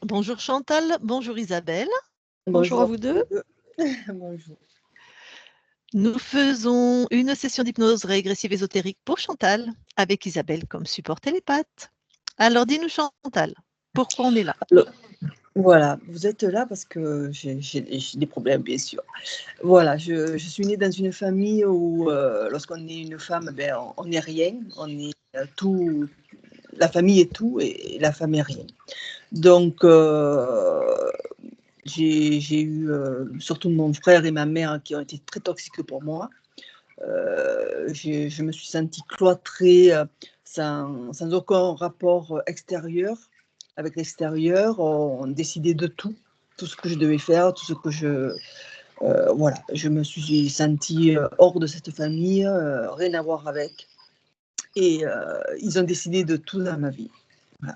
Bonjour Chantal, bonjour Isabelle. Bonjour à Bonjour. vous deux. Bonjour. Nous faisons une session d'hypnose régressive ésotérique pour Chantal, avec Isabelle comme support télépathe. Alors dis-nous Chantal, pourquoi on est là? Alors, voilà, vous êtes là parce que j'ai des problèmes, bien sûr. Voilà, je suis née dans une famille où, lorsqu'on est une femme, ben, on n'est rien, on est tout, la famille est tout et la femme est rien. Donc, j'ai eu surtout mon frère et ma mère qui ont été très toxiques pour moi. Je me suis sentie cloîtrée, sans aucun rapport extérieur avec l'extérieur. On décidait de tout, tout ce que je devais faire, tout ce que voilà, je me suis sentie hors de cette famille, rien à voir avec. Et ils ont décidé de tout dans ma vie. Voilà.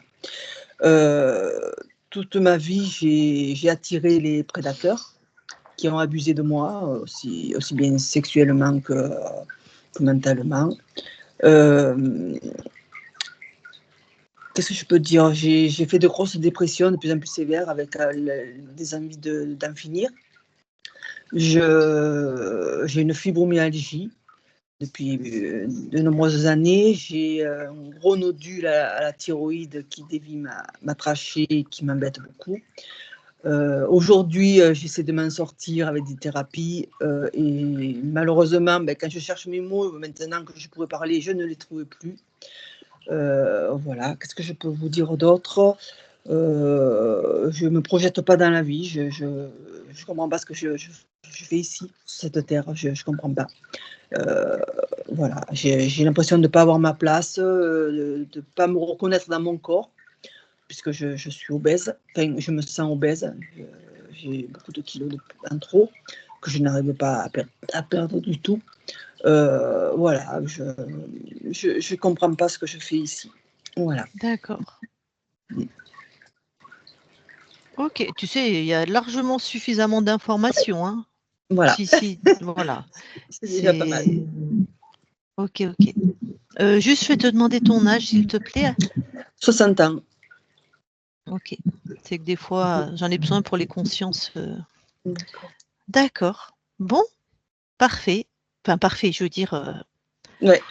Toute ma vie, j'ai attiré les prédateurs qui ont abusé de moi, aussi bien sexuellement que mentalement. Qu'est-ce que je peux dire? J'ai fait de grosses dépressions de plus en plus sévères avec des envies d'en finir. J'ai une fibromyalgie depuis de nombreuses années. J'ai un gros nodule à la thyroïde qui dévie ma trachée et qui m'embête beaucoup. Aujourd'hui, j'essaie de m'en sortir avec des thérapies et malheureusement, ben, quand je cherche mes mots, maintenant que je pourrais parler, je ne les trouve plus. Voilà, qu'est-ce que je peux vous dire d'autre? Je ne me projette pas dans la vie, je comprends pas ce que je fais ici, sur cette terre, je comprends pas. Voilà, j'ai l'impression de ne pas avoir ma place, de ne pas me reconnaître dans mon corps, puisque je suis obèse, enfin, je me sens obèse, j'ai beaucoup de kilos en trop, que je n'arrive pas à perdre du tout. Voilà, je comprends pas ce que je fais ici. Voilà. D'accord. Ok, tu sais, il y a largement suffisamment d'informations. Hein. Voilà. Si, voilà. C'est déjà pas mal. Ok. Juste, je vais te demander ton âge, s'il te plaît. 60 ans. Ok. C'est que des fois, j'en ai besoin pour les consciences. D'accord. D'accord. Bon, parfait. Enfin, parfait, je veux dire, Ouais.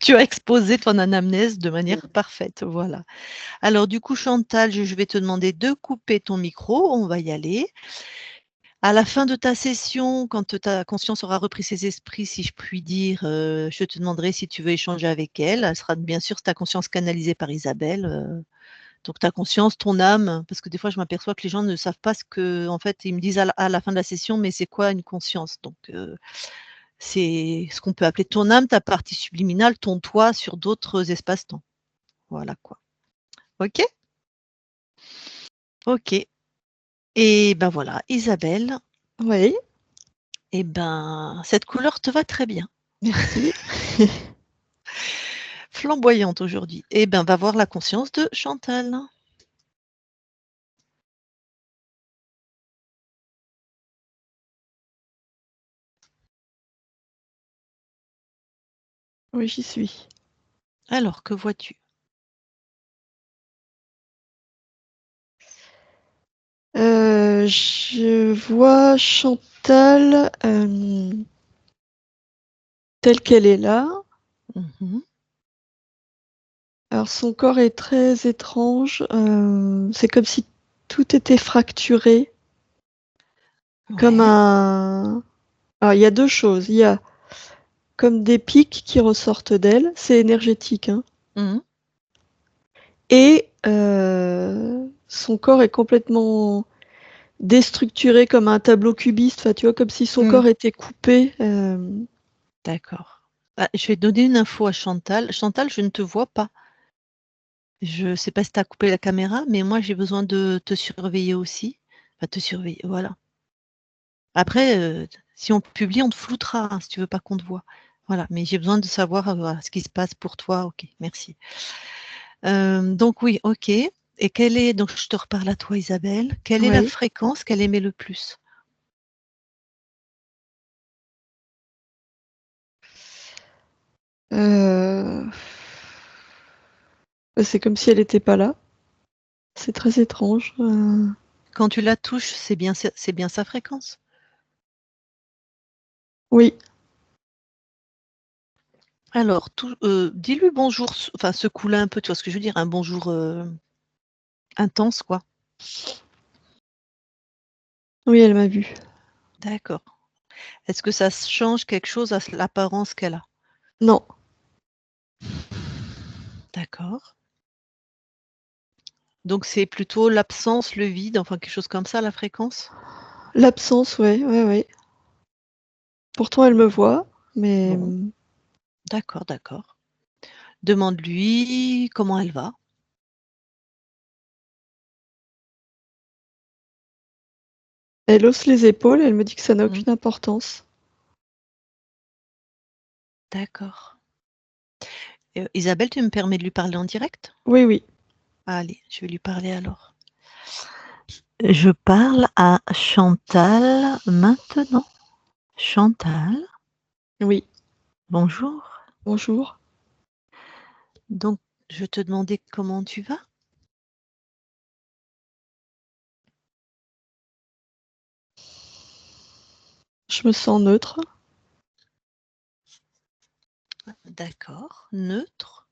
tu as exposé ton anamnèse de manière parfaite, voilà. Alors du coup, Chantal, je vais te demander de couper ton micro, on va y aller. À la fin de ta session, quand ta conscience aura repris ses esprits, si je puis dire, je te demanderai si tu veux échanger avec elle. Elle sera bien sûr ta conscience canalisée par Isabelle, donc ta conscience, ton âme, parce que des fois je m'aperçois que les gens ne savent pas ce que en fait, ils me disent à la fin de la session: «Mais c'est quoi une conscience?» donc c'est ce qu'on peut appeler ton âme, ta partie subliminale, ton toi sur d'autres espaces-temps. Voilà quoi. OK? OK et ben voilà, Isabelle, Oui, et ben, cette couleur te va très bien. merci. Flamboyante aujourd'hui. Et ben, va voir la conscience de Chantal. Oui, j'y suis. Alors, que vois-tu? Je vois Chantal telle qu'elle est là. Mmh. Alors son corps est très étrange. C'est comme si tout était fracturé, comme Ouais. un. Alors il y a deux choses. Il y a comme des pics qui ressortent d'elle. C'est énergétique, hein. Mmh. Et son corps est complètement déstructuré comme un tableau cubiste, enfin, tu vois? Comme si son Mmh. corps était coupé, D'accord. Ah, je vais donner une info à Chantal. Chantal, je ne te vois pas. Je ne sais pas si tu as coupé la caméra, mais moi, j'ai besoin de te surveiller aussi. Enfin, te surveiller, voilà. Après, si on publie, on te floutera, hein, si tu veux pas qu'on te voit. Voilà, mais j'ai besoin de savoir, voilà, ce qui se passe pour toi. OK, merci. Donc oui, OK et quelle est donc je te reparle à toi Isabelle, quelle est la oui. fréquence qu'elle aimait le plus? C'est comme si elle était pas là. C'est très étrange. Quand tu la touches, c'est bien sa fréquence? Oui, Alors dis-lui bonjour, enfin secoue-la un peu, tu vois ce que je veux dire? Un bonjour, intense quoi. oui, elle m'a vu. D'accord. Est-ce que ça change quelque chose à l'apparence qu'elle a? Non, D'accord. Donc c'est plutôt l'absence, le vide, enfin quelque chose comme ça, la fréquence? l'absence, ouais, ouais, ouais. Pourtant, elle me voit, mais Bon, d'accord, d'accord. Demande-lui comment elle va. elle hausse les épaules, elle me dit que ça n'a Mmh, aucune importance. d'accord. Isabelle, tu me permets de lui parler en direct? Oui, oui, Allez, je vais lui parler alors. Je parle à Chantal maintenant. Chantal, oui. bonjour. Bonjour. Donc, je te demandais comment tu vas? Je me sens neutre. D'accord. Neutre,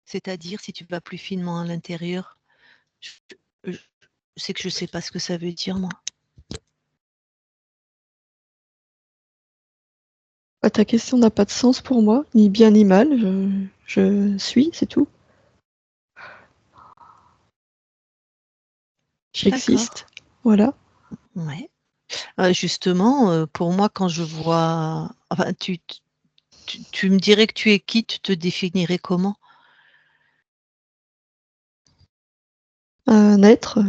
c'est-à-dire si tu vas plus finement à l'intérieur, je je c'est que je sais pas ce que ça veut dire moi. Bah, ta question n'a pas de sens pour moi, ni bien ni mal. Je suis, c'est tout. J'existe. D'accord, Voilà. ouais. Justement, pour moi quand je vois enfin tu me dirais que tu es qui? Tu te définirais comment? Un être,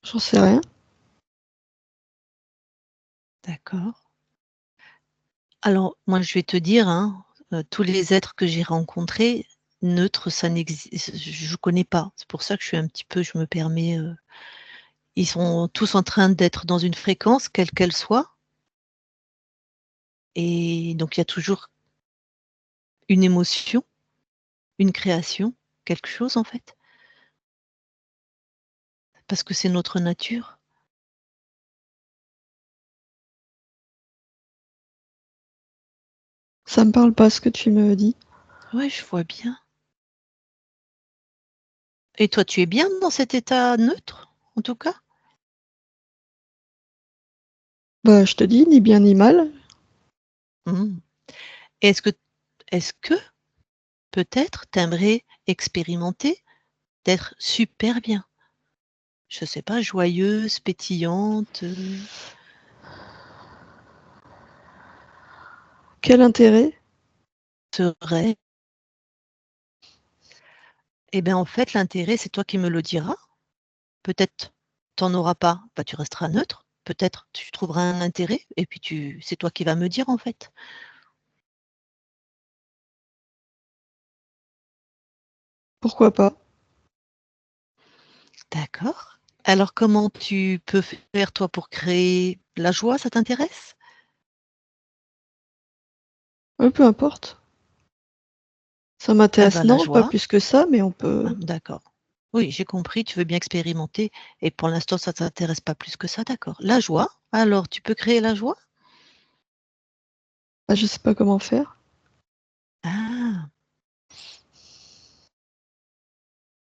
j'en sais rien. D'accord. Alors moi je vais te dire, hein, tous les êtres que j'ai rencontrés, neutres, ça n'existe je connais pas. C'est pour ça que je suis un petit peu je me permets, ils sont tous en train d'être dans une fréquence, quelle qu'elle soit et donc il y a toujours une émotion, une création, quelque chose en fait, parce que c'est notre nature. Ça me parle pas ce que tu me dis. Ouais, je vois bien. Et toi, tu es bien dans cet état neutre, en tout cas? Bah, je te dis, ni bien ni mal. Mmh. Est-ce que peut-être tu aimerais expérimenter d'être super bien? Je sais pas, joyeuse, pétillante, Quel intérêt? sereine? Et bien, en fait, l'intérêt, c'est toi qui me le diras. Peut-être tu en auras pas, bah, tu resteras neutre. Peut-être tu trouveras un intérêt et puis c'est toi qui vas me dire, en fait. Pourquoi pas? D'accord. Alors comment tu peux faire, toi, pour créer la joie, ça t'intéresse? Peu importe. Ça Eh m'intéresse, ben, la non, pas joie, plus que ça, mais on ah peut. d'accord. Oui, j'ai compris, tu veux bien expérimenter et pour l'instant, ça t'intéresse pas plus que ça, d'accord. La joie, alors tu peux créer la joie? Bah, je sais pas comment faire. Ah!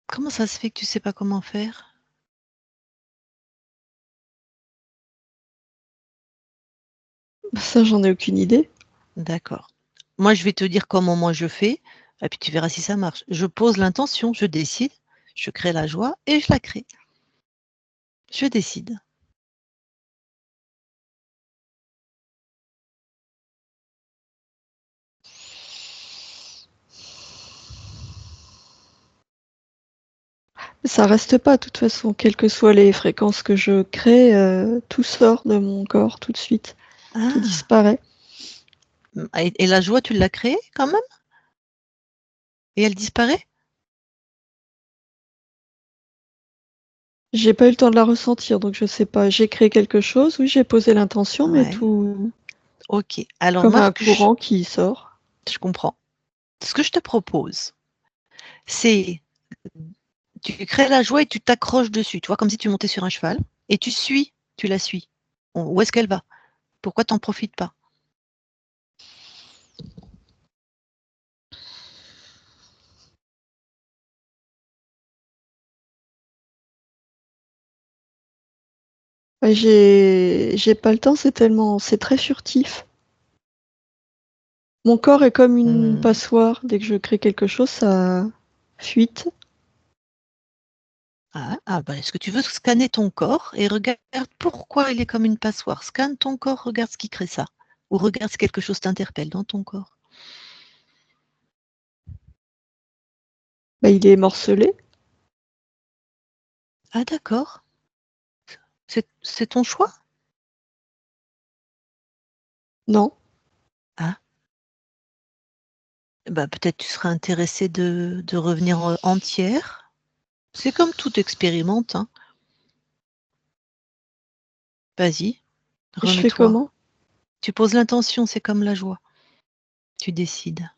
Comment ça se fait que tu sais pas comment faire? Bah, ça, j'en ai aucune idée. D'accord. Moi, je vais te dire comment moi je fais et puis tu verras si ça marche. Je pose l'intention, je décide, je crée la joie et je la crée. Je décide. Ça reste pas, de toute façon, quelles que soient les fréquences que je crée, tout sort de mon corps tout de suite. Tout Ah! disparaît. Et la joie, tu l'as créée quand même? Et elle disparaît? J'ai pas eu le temps de la ressentir, donc je sais pas. J'ai créé quelque chose, oui, j'ai posé l'intention, mais Ouais, tout OK. Alors comme moi, ce un que je courant qui sort. comprends. Ce que je te propose, C'est tu crées la joie et tu t'accroches dessus, tu vois, comme si tu montais sur un cheval et tu la suis. Où est-ce qu'elle va? Pourquoi tu en profites pas? Bah, j'ai pas le temps, c'est très furtif. Mon corps est comme une passoire. Dès que je crée quelque chose, ça fuite. Est-ce que tu veux scanner ton corps et regarde pourquoi il est comme une passoire? Scanne ton corps, regarde ce qui crée ça. Ou regarde si quelque chose t'interpelle dans ton corps. Bah, il est morcelé. Ah d'accord. C'est ton choix? Non. Ah. Bah, peut-être tu seras intéressée de revenir entière. C'est comme tout expérimente, hein. Vas-y, Et je fais remets-toi. comment? Tu poses l'intention, c'est comme la joie. Tu décides.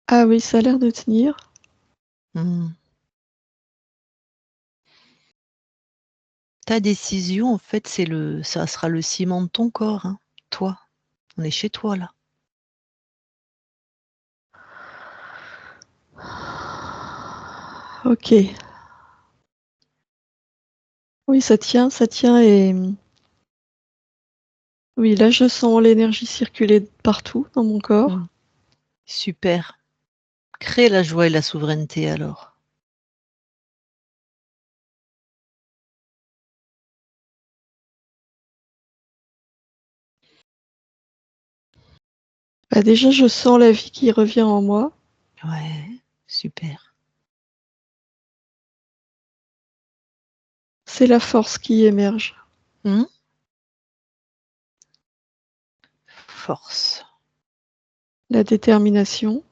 Ah oui, ça a l'air de tenir. Ta décision, en fait, ça sera le ciment de ton corps, hein. Toi, on est chez toi là. Ok. Oui, ça tient et oui, là, je sens l'énergie circuler partout dans mon corps. Super. Crée la joie et la souveraineté alors. Bah, déjà, je sens la vie qui revient en moi. Ouais, super. C'est la force qui émerge. Force. La détermination.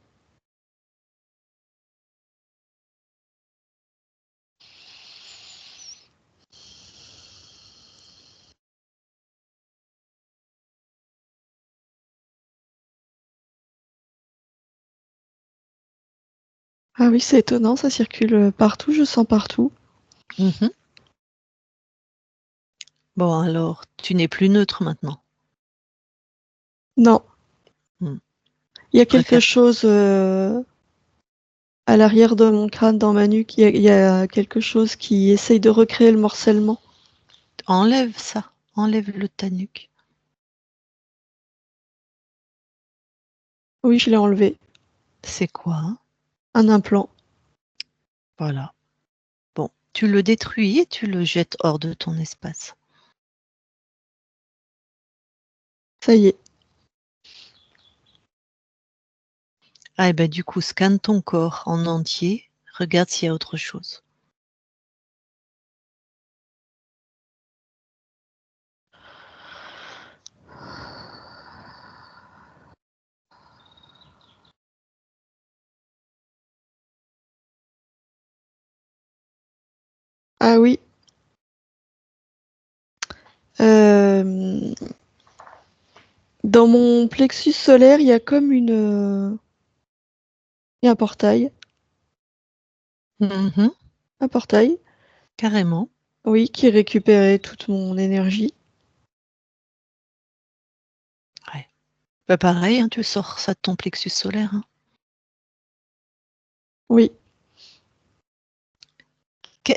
Ah oui, c'est étonnant, ça circule partout, je sens partout. Bon alors, tu n'es plus neutre maintenant. Non. Mmh. Il y a Tu quelque préfères chose à l'arrière de mon crâne, dans ma nuque, il y a quelque chose qui essaye de recréer le morcellement. enlève ça, enlève-le de ta nuque. Oui, je l'ai enlevé. C'est quoi, hein? Un implant. Voilà. Bon, tu le détruis et tu le jettes hors de ton espace. Ça y est. Ah et bah, du coup, scanne ton corps en entier, regarde s'il y a autre chose. Ah oui. Dans mon plexus solaire, il y a comme il y a un portail. Un portail. Carrément. Oui, qui récupérait toute mon énergie. Ouais. Bah, pareil, hein, tu sors ça de ton plexus solaire, hein. Oui.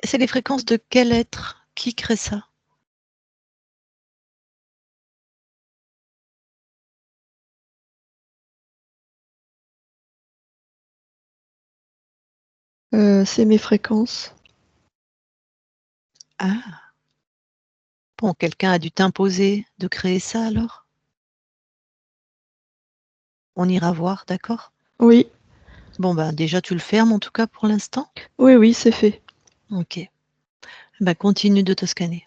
C'est les fréquences de quel être? Qui crée ça? C'est mes fréquences. Ah! Bon, quelqu'un a dû t'imposer de créer ça alors? On ira voir, d'accord? Oui. Bon, bah, déjà tu le fermes en tout cas pour l'instant? Oui, oui, c'est fait. OK. Bah, continue de te scanner.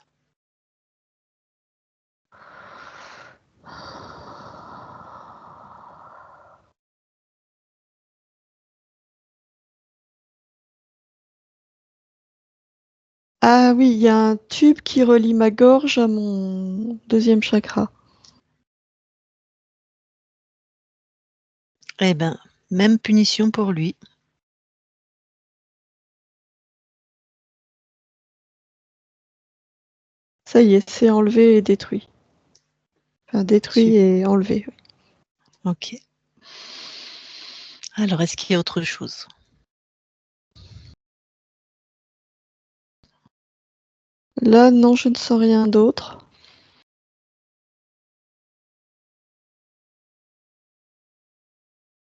Ah oui, il y a un tube qui relie ma gorge à mon 2e chakra. Eh ben, même punition pour lui. Ça y est, c'est enlevé et détruit. Enfin, détruit et enlevé. Oui. Ok. Alors, est-ce qu'il y a autre chose? Là, non, je ne sens rien d'autre.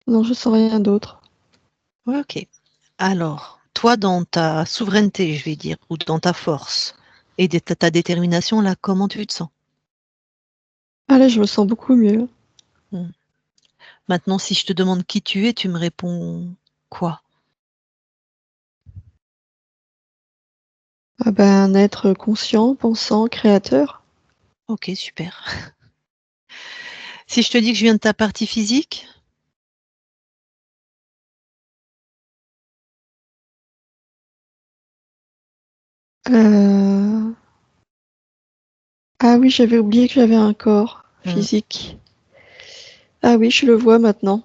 Non, je sens rien d'autre. Ouais, ok. Alors, toi, dans ta souveraineté, je vais dire, ou dans ta force et ta détermination, là, comment tu te sens? Ah là, je me sens beaucoup mieux. Maintenant, si je te demande qui tu es, tu me réponds quoi? Ah ben, un être conscient, pensant, créateur. Ok, super. Si je te dis que je viens de ta partie physique? Ah oui, j'avais oublié que j'avais un corps Hmm. physique. Ah oui, je le vois maintenant.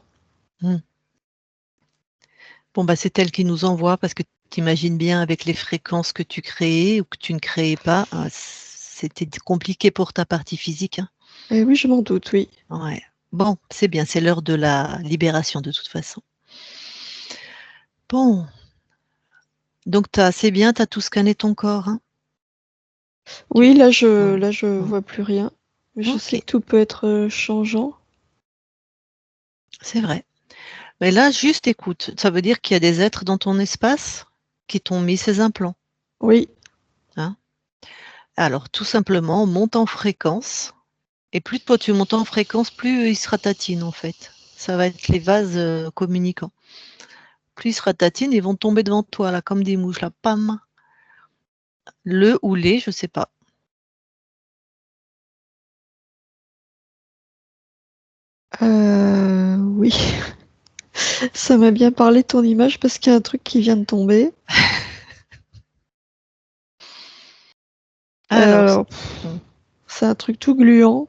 Bon, bah, c'est elle qui nous envoie parce que tu imagines bien avec les fréquences que tu créais ou que tu ne créais pas, c'était compliqué pour ta partie physique, hein. Eh oui, je m'en doute, oui. Ouais. Bon, c'est bien, c'est l'heure de la libération de toute façon. Bon, donc c'est bien, tu as tout scanné ton corps, hein? Oui, là, je Mmh. vois plus rien. Mais je sais OK, que tout peut être changeant. c'est vrai. Mais là, juste écoute, ça veut dire qu'il y a des êtres dans ton espace qui t'ont mis ces implants, Oui. hein? Alors tout simplement, monte en fréquence et plus toi tu montes en fréquence, plus ils se ratatinent en fait. Ça va être les vases, communicants. Plus ils se ratatinent, ils vont tomber devant toi là, comme des mouches là, pam. Le ou les, je sais pas. Oui. Ça m'a bien parlé ton image parce qu'il y a un truc qui vient de tomber. Alors Alors, mmh. c'est un truc tout gluant.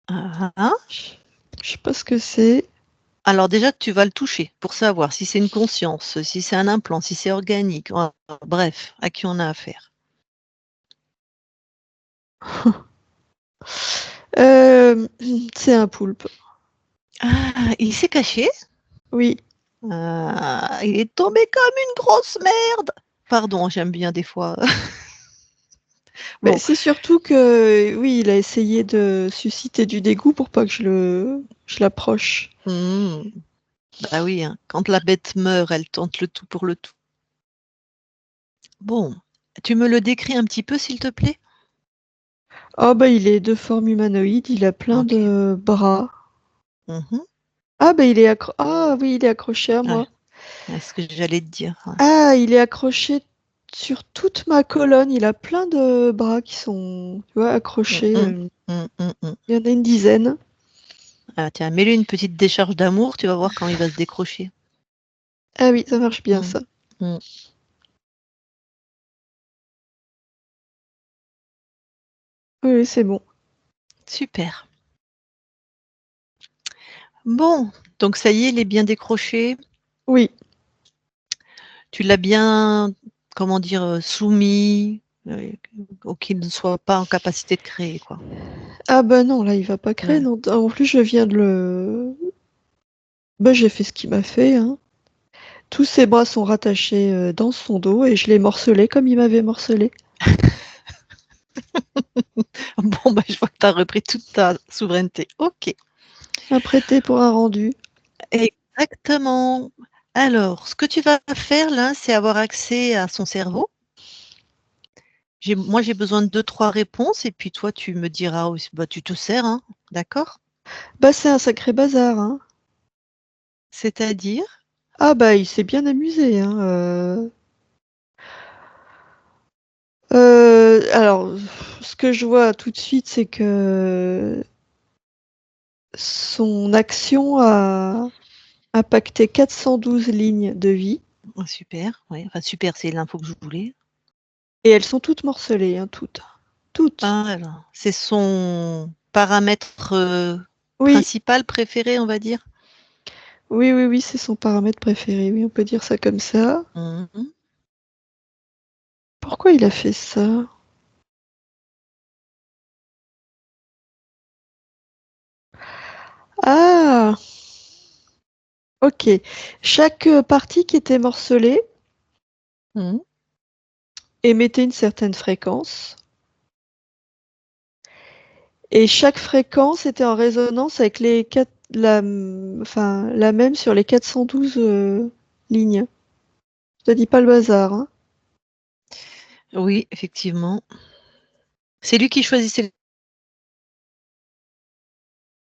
Ah, ah. Je sais pas ce que c'est. Alors déjà, tu vas le toucher pour savoir si c'est une conscience, si c'est un implant, si c'est organique, bref, à qui on a affaire. C'est un poulpe. Ah, il s'est caché? Oui. Ah, il est tombé comme une grosse merde. Pardon, j'aime bien des fois. Mais Bon, c'est surtout que, oui, il a essayé de susciter du dégoût pour pas que je l'approche. mmh, bah oui, hein, quand la bête meurt, elle tente le tout pour le tout. Bon, tu me le décris un petit peu, s'il te plaît? Oh bah il est de forme humanoïde, il a plein OK. de bras. Mmh. Ah bah ah oui, il est accroché à Ouais, moi. c'est ce que j'allais te dire, ouais. Ah, il est accroché sur toute ma colonne. Il a plein de bras qui sont, tu vois, Mmh accrochés. mh. Mmh, mmh, mmh. Il y en a une dizaine. Ah tiens, mets-lui une petite décharge d'amour, tu vas voir quand il va se décrocher. Ah oui, ça marche bien Mmh. ça. Mmh. Oui, oui, c'est bon. Super. Bon, donc ça y est, il est bien décroché. Oui. Tu l'as bien, comment dire, soumis, au qu'il ne soit pas en capacité de créer, quoi. Ah bah non, là, il va pas créer. Ouais. Non. En plus, je viens de le. Bah, j'ai fait ce qu'il m'a fait, hein. Tous ses bras sont rattachés dans son dos et je l'ai morcelé comme il m'avait morcelé. Bon, bah, je vois que tu as repris toute ta souveraineté. OK. Apprêté pour un rendu. Exactement. Alors, ce que tu vas faire là, c'est avoir accès à son cerveau. Moi, j'ai besoin de 2-3 réponses et puis toi, tu me diras aussi bah, tu te sers, hein, d'accord? Bah, c'est un sacré bazar, hein. C'est-à-dire? Ah bah, il s'est bien amusé, hein. Alors, ce que je vois tout de suite, c'est que son action a impacté 412 lignes de vie Oh, super, ouais, enfin super, c'est l'info que je voulais. et elles sont toutes morcelées, hein, toutes. Toutes. Ah alors, c'est son paramètre, Oui, principal, préféré, on va dire. oui, c'est son paramètre préféré. Oui, on peut dire ça comme ça. Mhm. Pourquoi il a fait ça? Ah, ok. Chaque partie qui était morcelée Mhm. émettait une certaine fréquence. Et chaque fréquence était en résonance avec la même sur les 412 lignes. Je te dis pas le bazar, hein. Oui, effectivement. C'est lui qui choisissait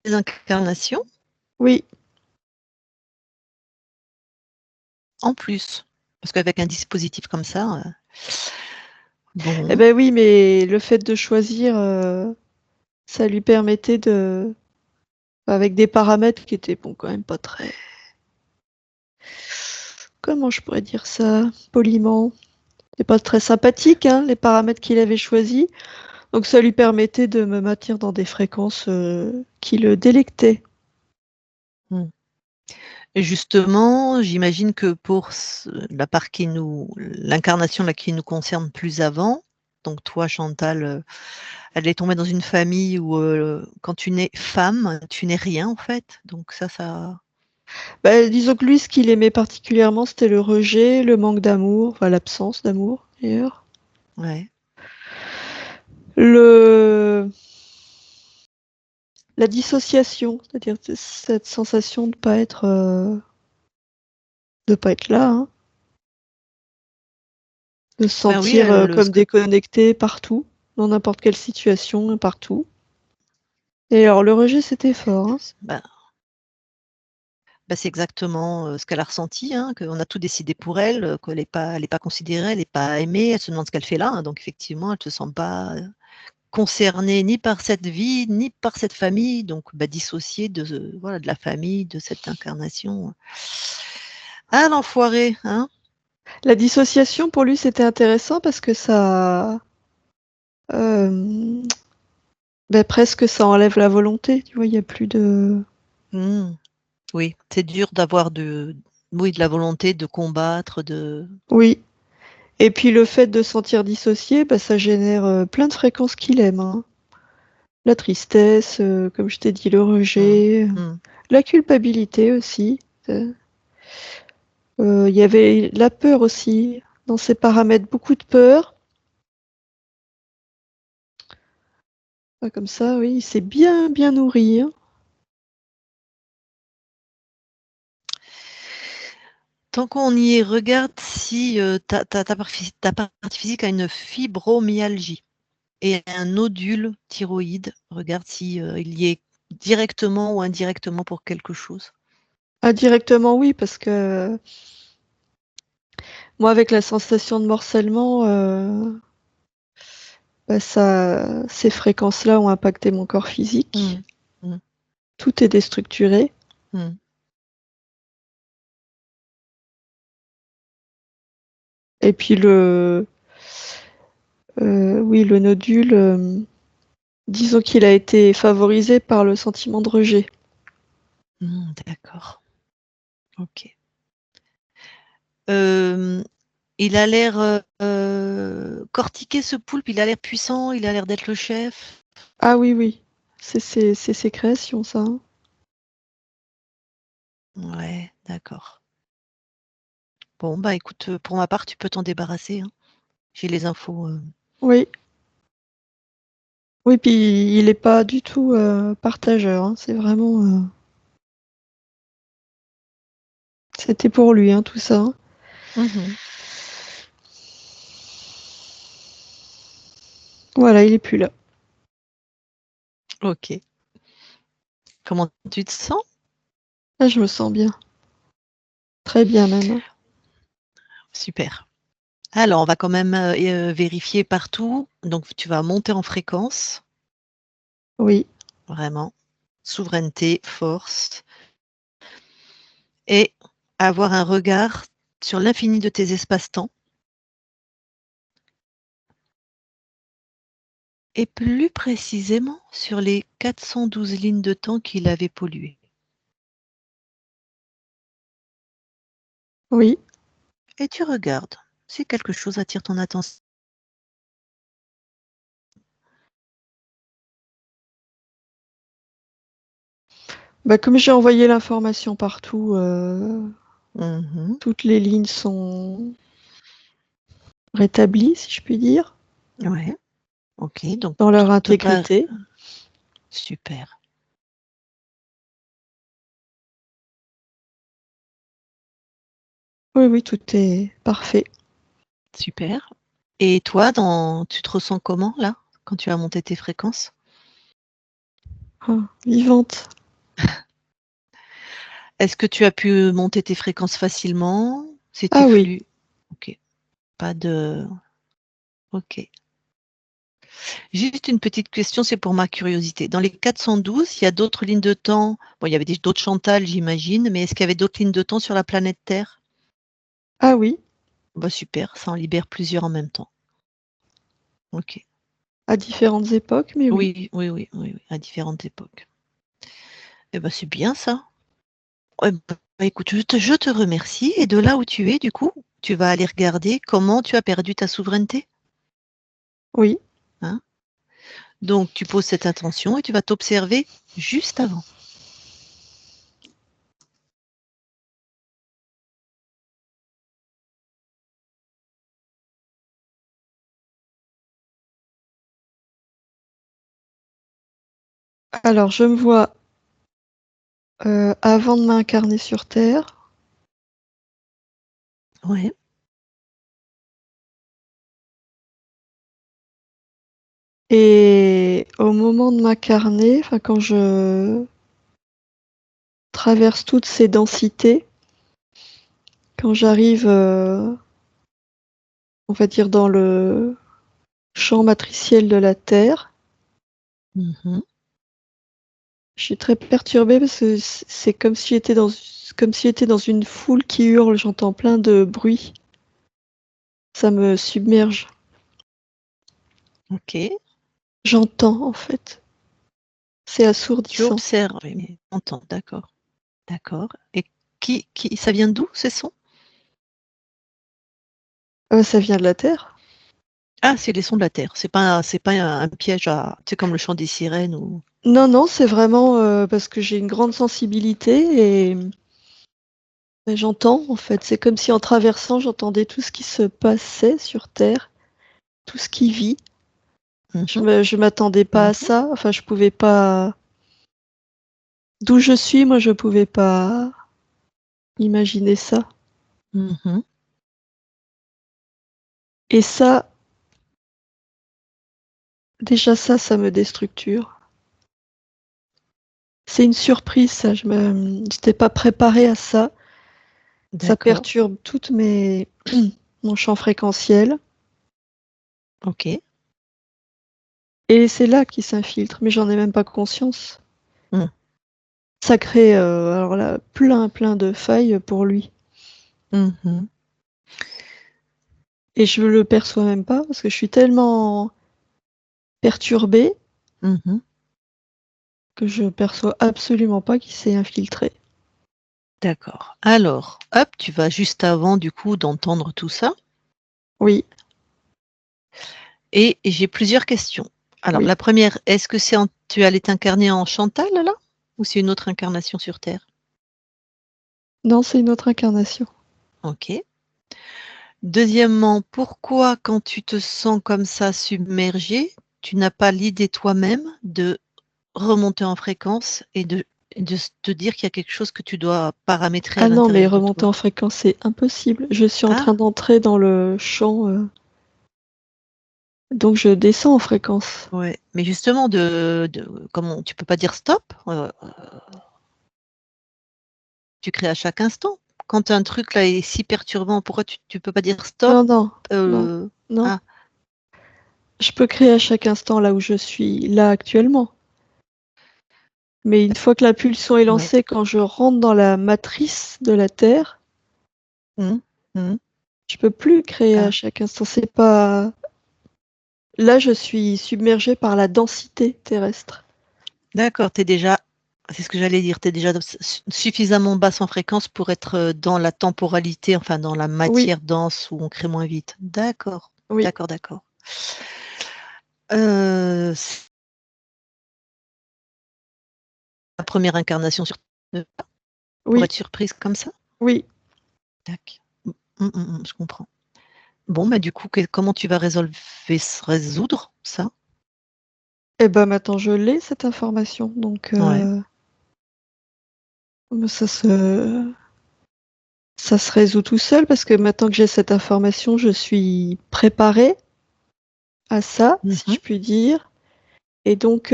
les incarnations, Oui. en plus. Parce qu'avec un dispositif comme ça, Eh bon. ben oui, mais le fait de choisir, ça lui permettait de, avec des paramètres qui étaient bon quand même pas très. Comment je pourrais dire ça poliment? C'est pas très sympathique, hein, les paramètres qu'il avait choisis. Donc ça lui permettait de me maintenir dans des fréquences qui le délectaient. Mm. Et justement, j'imagine que pour la part l'incarnation là qui nous concerne plus avant, donc toi, Chantal, elle est tombée dans une famille où quand tu nais femme, tu n'es rien en fait. Donc ça. Bah, disons que lui, ce qu'il aimait particulièrement, c'était le rejet, le manque d'amour, enfin l'absence d'amour d'ailleurs. Ouais. Le... La dissociation, c'est-à-dire cette sensation de pas être là, hein, de se Ben oui, sentir comme déconnecté partout, dans n'importe quelle situation, partout. Et alors le rejet, c'était fort, hein. ben, c'est exactement ce qu'elle a ressenti, hein, qu'on a tout décidé pour elle, elle est pas considérée, elle n'est pas aimée, elle se demande ce qu'elle fait là, hein, donc effectivement, elle ne se sent pas concernée ni par cette vie, ni par cette famille, donc dissociée voilà, de la famille, de cette incarnation. Ah l'enfoiré, hein. La dissociation, pour lui, c'était intéressant parce que ça... euh, presque ça enlève la volonté, tu vois, il n'y a plus de... Mmh. Oui, c'est dur d'avoir oui, de la volonté de combattre, Oui. Et puis le fait de se sentir dissocié, bah, ça génère plein de fréquences qu'il aime, hein. La tristesse, comme je t'ai dit, le Mmh. rejet, Mmh. la culpabilité aussi. Il y avait la peur aussi dans ces paramètres, beaucoup de peur. Ah, comme ça, oui, il s'est bien nourri, hein. Tant qu'on y est, regarde si ta partie physique a une fibromyalgie et un nodule thyroïde. Regarde si il y est directement ou indirectement pour quelque chose. Indirectement, oui, parce que moi, avec la sensation de morcellement, ces fréquences-là ont impacté mon corps physique. Mmh. Mmh. Tout est déstructuré. Mmh. Et puis oui, le nodule, disons qu'il a été favorisé par le sentiment de rejet. D'accord. OK. Il a l'air, cortiqué ce poulpe, il a l'air puissant, il a l'air d'être le chef? Ah oui, oui, c'est ses créations, ça, hein. Ouais, d'accord. Bon, écoute, pour ma part, tu peux t'en débarrasser, hein. J'ai les infos, Oui, oui, puis il est pas du tout partageur, hein. C'est vraiment, c'était pour lui, hein, tout ça, hein. Mmh. Voilà, il est plus là. OK. Comment tu te sens? Là, je me sens bien, très bien même, hein. Super. Alors, on va quand même, vérifier partout. Donc tu vas monter en fréquence, Oui, vraiment. Souveraineté, force et avoir un regard sur l'infini de tes espaces-temps Et plus précisément sur les 412 lignes de temps qu'il avait polluées. Oui. Et tu regardes si quelque chose attire ton attention. Bah, comme j'ai envoyé l'information partout, Mmh. toutes les lignes sont rétablies, si je puis dire, Ouais, OK, donc dans leur tout te paraît intégrité. super, Oui, oui, tout est parfait. super. Et toi, tu te ressens comment là, quand tu as monté tes fréquences? Vivante. Est-ce que tu as pu monter tes fréquences facilement? C'était Ah oui. flui OK, pas de OK. Juste une petite question, c'est pour ma curiosité. Dans les 412, il y a d'autres lignes de temps? Bon, il y avait d'autres Chantal, j'imagine, mais est-ce qu'il y avait d'autres lignes de temps sur la planète Terre? Ah oui, Bah, super, ça en libère plusieurs en même temps. OK. à différentes époques, mais oui. Oui, oui, oui, oui, oui, à différentes époques. Eh ben, c'est bien ça. Ouais, bah, écoute, je te remercie et de là où tu es, du coup, tu vas aller regarder comment tu as perdu ta souveraineté, Oui. hein? Donc tu poses cette intention et tu vas t'observer juste avant. Alors je me vois, avant de m'incarner sur terre Ouais. et au moment de m'incarner, enfin quand je traverse toutes ces densités, quand j'arrive, on va dire dans le champ matriciel de la Terre, Mmh. je suis très perturbée parce que c'est comme si j'étais dans une foule qui hurle, j'entends plein de bruit. Ça me submerge. OK. J'entends en fait. C'est Tu assourdissant. observes, oui, mais entends, d'accord, d'accord et qui ça vient d'où ces sons? Ça vient de la Terre? Ah, c'est les sons de la terre, c'est pas un piège à tu sais comme le chant des sirènes ou Non, non, c'est vraiment, parce que j'ai une grande sensibilité et j'entends en fait. C'est comme si en traversant, j'entendais tout ce qui se passait sur terre, tout ce qui vit. mmh mh, Je m'attendais pas à mmh ça, enfin je pouvais pas d'où je suis, moi je pouvais pas imaginer ça mmh. et ça, déjà ça me déstructure. C'est une surprise ça, j'étais pas préparée à ça. Ça D'accord, perturbe toutes mes mon champ fréquentiel OK. et c'est là qu'il s'infiltre, mais j'en ai même pas conscience. Mmh. Ça crée, alors là, plein de failles pour lui Mmh. et je le perçois même pas parce que je suis tellement perturbée Mmh. que je perçois absolument pas qu'il s'est infiltré. D'accord. Alors, hop, tu vas juste avant du coup d'entendre tout ça Oui, et j'ai plusieurs questions. Alors oui. la première, est-ce que tu allais t'incarner en Chantal là? Ou c'est une autre incarnation sur Terre? Non, c'est une autre incarnation. OK. Deuxièmement, pourquoi quand tu te sens comme ça submergé, tu n'as pas l'idée toi-même de remonter en fréquence et de te dire qu'il y a quelque chose que tu dois paramétrer à Ah non, mais l'intérieur de remonter toi? en fréquence, c'est impossible. Je suis en train Ah! d'entrer dans le champ, donc je descends en fréquence. Ouais, mais justement comment tu peux pas dire stop? Tu crées à chaque instant. Quand un truc là est si perturbant, pourquoi tu peux pas dire stop? Non, non, non, Heu, non. ah, Je peux créer à chaque instant là où je suis, là actuellement. Mais une fois que la pulsion est ouais. lancée, quand je rentre dans la matrice de la Terre, Mmh. Mmh. je peux plus créer à Ah, chaque instant. C'est pas là, je suis submergée par la densité terrestre. D'accord, c'est ce que j'allais dire, tu es déjà suffisamment basse en fréquence pour être dans la temporalité, enfin dans la Oui, matière dense où on crée moins vite. D'accord, oui, d'accord, d'accord. C'est la première incarnation sur Terre pour oui, être surprise comme ça? oui. Tac. Je comprends. Bon, bah, du coup, comment tu vas résoudre ça? Et ben maintenant je l'ai cette information, donc Ouais. ça se résout tout seul parce que maintenant que j'ai cette information, je suis préparée à ça, si Mmh. je puis dire. Et donc,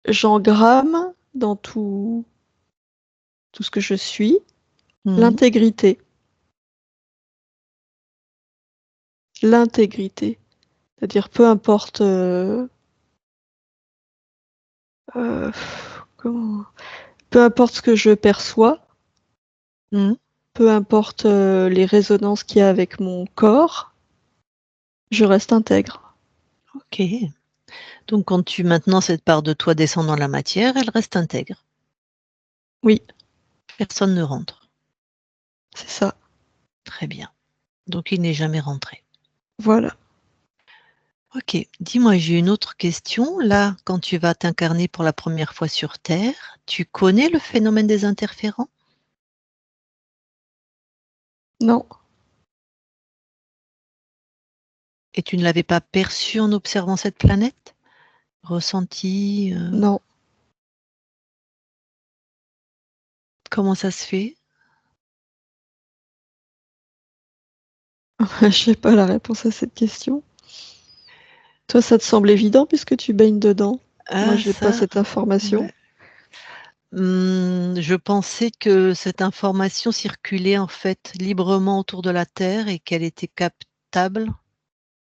j'engramme dans tout ce que je suis, Mmh. l'intégrité. L'intégrité. C'est-à-dire peu importe, heu, comment peu importe ce que je perçois, Mmh. peu importe, les résonances qu'il y a avec mon corps, je reste intègre. OK. Donc quand maintenant cette part de toi descend dans la matière, elle reste intègre. Oui, Personne ne rentre. c'est ça. Très bien. Donc il n'est jamais rentré. Voilà. OK. Dis-moi, j'ai une autre question. Là, quand tu vas t'incarner pour la première fois sur Terre, tu connais le phénomène des interférents? Non, Et tu ne l'avais pas perçu en observant cette planète? Ressenti, non. comment ça se fait? J'ai pas la réponse à cette question. Toi, ça te semble évident puisque tu baignes dedans? Moi, Ah j'ai pas ça, cette information. ouais. Je pensais que cette information circulait en fait librement autour de la Terre et qu'elle était captable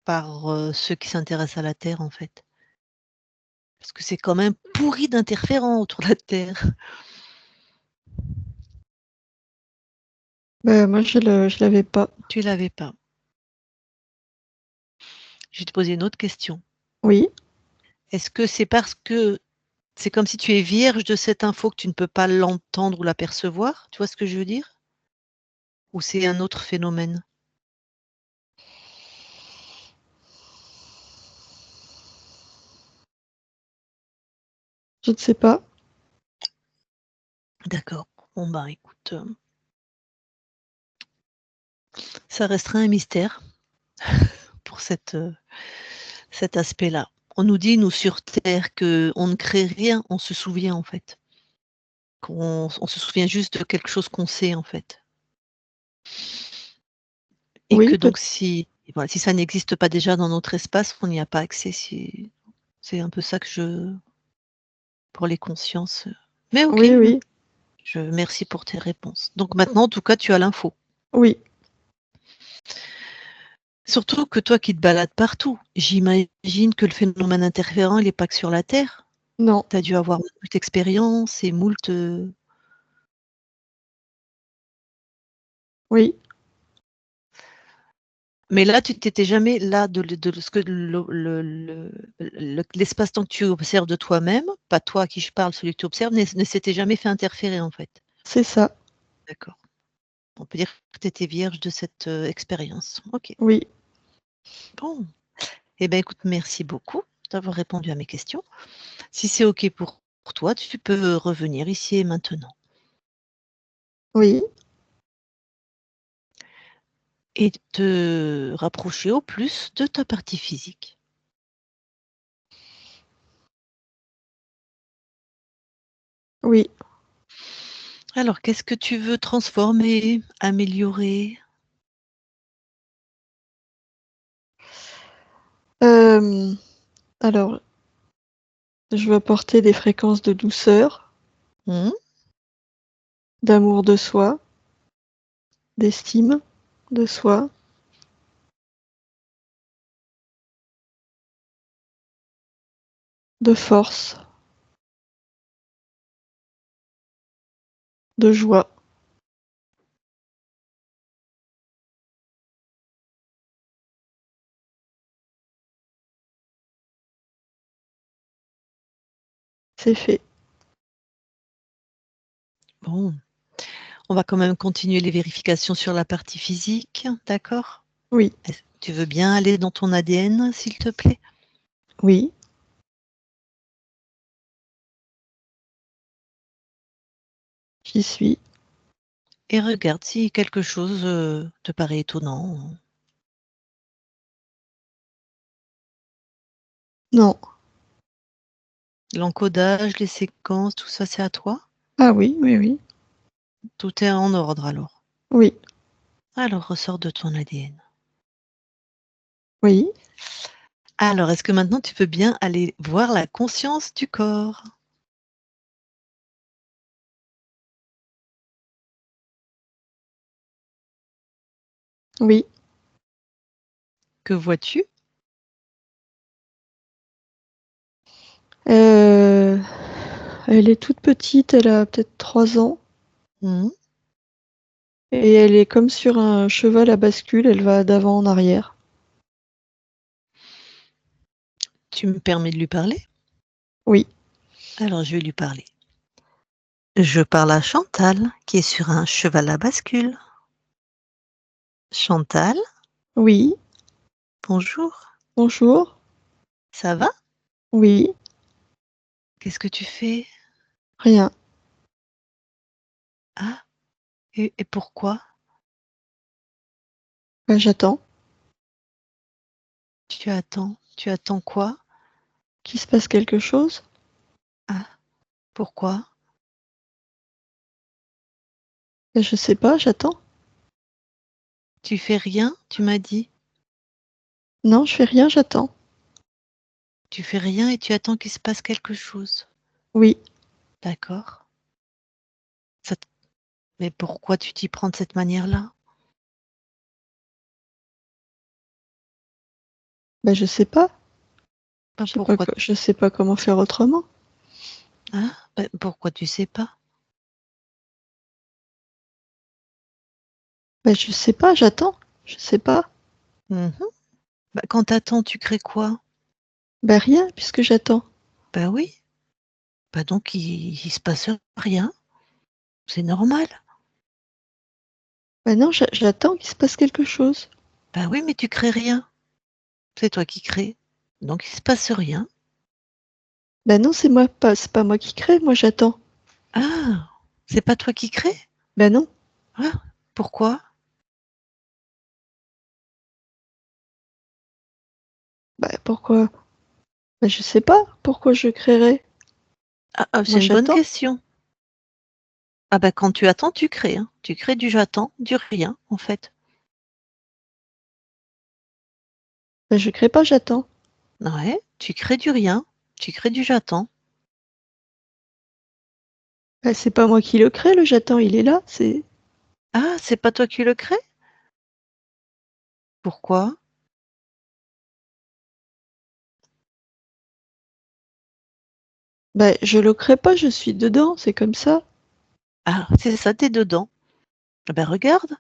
par, ceux qui s'intéressent à la Terre, en fait. Parce que c'est quand même pourri d'interférents autour de la Terre. Moi, je l'avais pas. Tu l'avais pas. Je vais te poser une autre question. Oui, Est-ce que c'est parce que c'est comme si tu es vierge de cette info que tu ne peux pas l'entendre ou l'apercevoir? Tu vois ce que je veux dire? Ou c'est un autre phénomène? je ne sais pas. D'accord. Bon, bah, écoute, ça restera un mystère pour cet aspect-là. On nous dit, nous, sur Terre, qu'on ne crée rien, on se souvient, en fait. On se souvient juste de quelque chose qu'on sait, en fait. Et que Oui, peut donc si voilà, si ça n'existe pas déjà dans notre espace, on n'y a pas accès. C'est un peu ça que je pour les consciences, mais OK, oui, oui, je merci pour tes réponses. Donc maintenant, en tout cas, tu as l'info. oui. Surtout que toi qui te balades partout, j'imagine que le phénomène interférent, il est pas que sur la Terre? Non, Tu as dû avoir moult expériences et moult, oui. mais là, tu t'étais jamais là de ce que l'espace-temps que tu observes de toi-même, pas toi à qui je parle, celui que tu observes, ne s'était jamais fait interférer, en fait? C'est ça. D'accord. On peut dire que tu étais vierge de cette, expérience. OK. Oui, Bon. Eh ben, écoute, merci beaucoup d'avoir répondu à mes questions. Si c'est OK pour toi, tu peux revenir ici et maintenant oui, et te rapprocher au plus de ta partie physique. oui. Alors, qu'est-ce que tu veux transformer, améliorer? Hem, alors, je veux apporter des fréquences de douceur, Mmh. d'amour de soi, d'estime de soi, de force, de joie. c'est fait. Bon, on va quand même continuer les vérifications sur la partie physique, d'accord? Oui, Tu veux bien aller dans ton ADN, s'il te plaît? oui. J'y suis. Et regarde si quelque chose, te paraît étonnant. Non. L'encodage, les séquences, tout ça, c'est à toi? Ah oui, oui, oui. Tout est en ordre alors? Oui, Alors ressors de ton ADN. oui. Alors, est-ce que maintenant tu peux bien aller voir la conscience du corps? Oui. Que vois-tu? Elle est toute petite, elle a peut-être 3 ans. Mmh. Et elle est comme sur un cheval à bascule, elle va d'avant en arrière. Tu me permets de lui parler? Oui, Alors je vais lui parler. Je parle à Chantal, qui est sur un cheval à bascule. Chantal, oui. bonjour, Bonjour. ça va? Oui, Qu'est-ce que tu fais? rien. Ah, et pourquoi? Ben, j'attends Tu attends quoi? qu'il se passe quelque chose. Ah, pourquoi? Ben, je sais pas, j'attends. Tu fais rien, tu m'as dit? Non, je fais rien, j'attends. Tu fais rien et tu attends qu'il se passe quelque chose. Oui, D'accord. Ça t Mais pourquoi tu t'y prends de cette manière-là? ben, je sais pas. Bah, pourquoi Je sais pas comment faire autrement. pourquoi tu sais pas? Ben, je sais pas, j'attends. Je sais pas. Mmh. Bah, quand tu attends, tu crées quoi? Ben, rien, puisque j'attends. Bah oui, bah donc il se passe rien, c'est normal. Ben non, j'attends qu'il se passe quelque chose. Bah oui, mais tu crées rien, c'est toi qui crées, donc il se passe rien. Ben non, c'est pas moi qui crée, moi j'attends. Ah! C'est pas toi qui crée? Ben non. Ah! Pourquoi? Ben pourquoi? Ben je sais pas pourquoi je créerais. C'est Moi une bonne j'attends. question. Ah bah, quand tu attends, tu crées, hein. Tu crées du j'attends, du rien, en fait. Ben je crée pas, j'attends. Ouais, tu crées du rien, tu crées du j'attends. Ben c'est pas moi qui le crée, le j'attends, il est là, c'est Ah, c'est pas toi qui le crée? Pourquoi? ben je le crée pas, je suis dedans, c'est comme ça. Ah, c'est ça, tu dedans. Ah bah, regarde.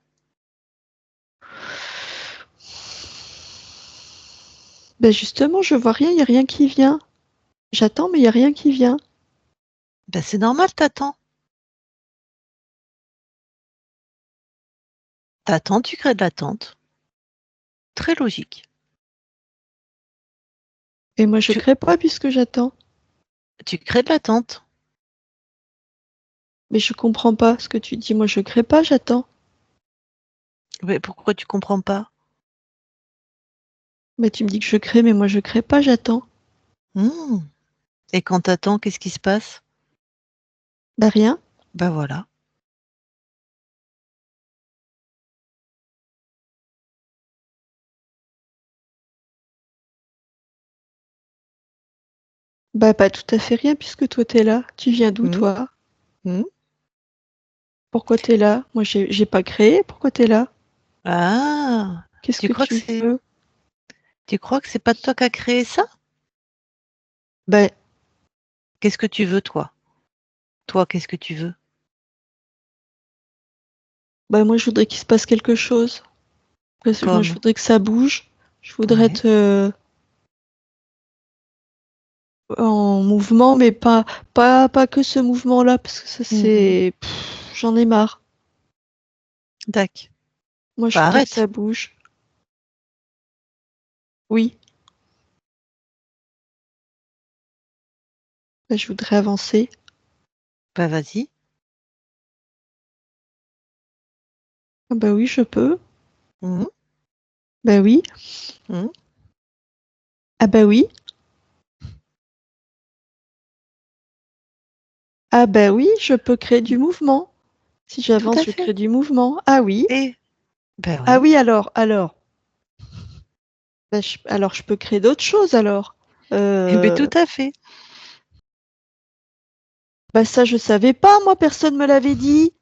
Ben justement, je vois rien, il y a rien qui vient. J'attends, mais il y a rien qui vient. Bah, c'est normal, t'attends. T'attends, tu crées de l'attente. Très logique. Et moi je Tu crée pas puisque j'attends. tu crées de l'attente. Mais je comprends pas ce que tu dis, moi je crée pas, j'attends. Mais pourquoi tu comprends pas? Mais tu me dis que je crée, mais moi je crée pas, j'attends. Mmh. Et quand t'attends, qu'est-ce qui se passe? Ben rien. Bah, voilà. Bah pas tout à fait rien puisque toi t'es là. Tu viens d'où Mmh. toi? Mmh. Pourquoi t'es là? Moi j'ai pas créé, pourquoi t'es là? Ah! Qu'est-ce Tu que crois que tu c'est veux? tu crois que c'est pas toi qui as créé ça? Ben, Qu'est-ce que tu veux, toi? Toi, qu'est-ce que tu veux? bah moi je voudrais qu'il se passe quelque chose. Parce que moi je Comme? voudrais que ça bouge. Je voudrais Ouais. te en mouvement, mais pas que ce mouvement-là, parce que ça c'est... J'en ai marre. Tac. Moi, je Bah, voudrais que arrête. ça bouge. Oui. Bah, je voudrais avancer. Bah, vas-y. Ah bah oui, je peux. Mhm. Bah oui. Mhm. Ah bah oui. Ah bah oui, je peux créer du mouvement. Si Tout j'avance, à je fait. crée du mouvement. Ah oui. Et, bah Ah oui. oui, alors. Bah, alors, je peux créer d'autres choses, alors. Eh ben, Euh, tout à fait. Bah ça, je savais pas, moi, personne me l'avait dit.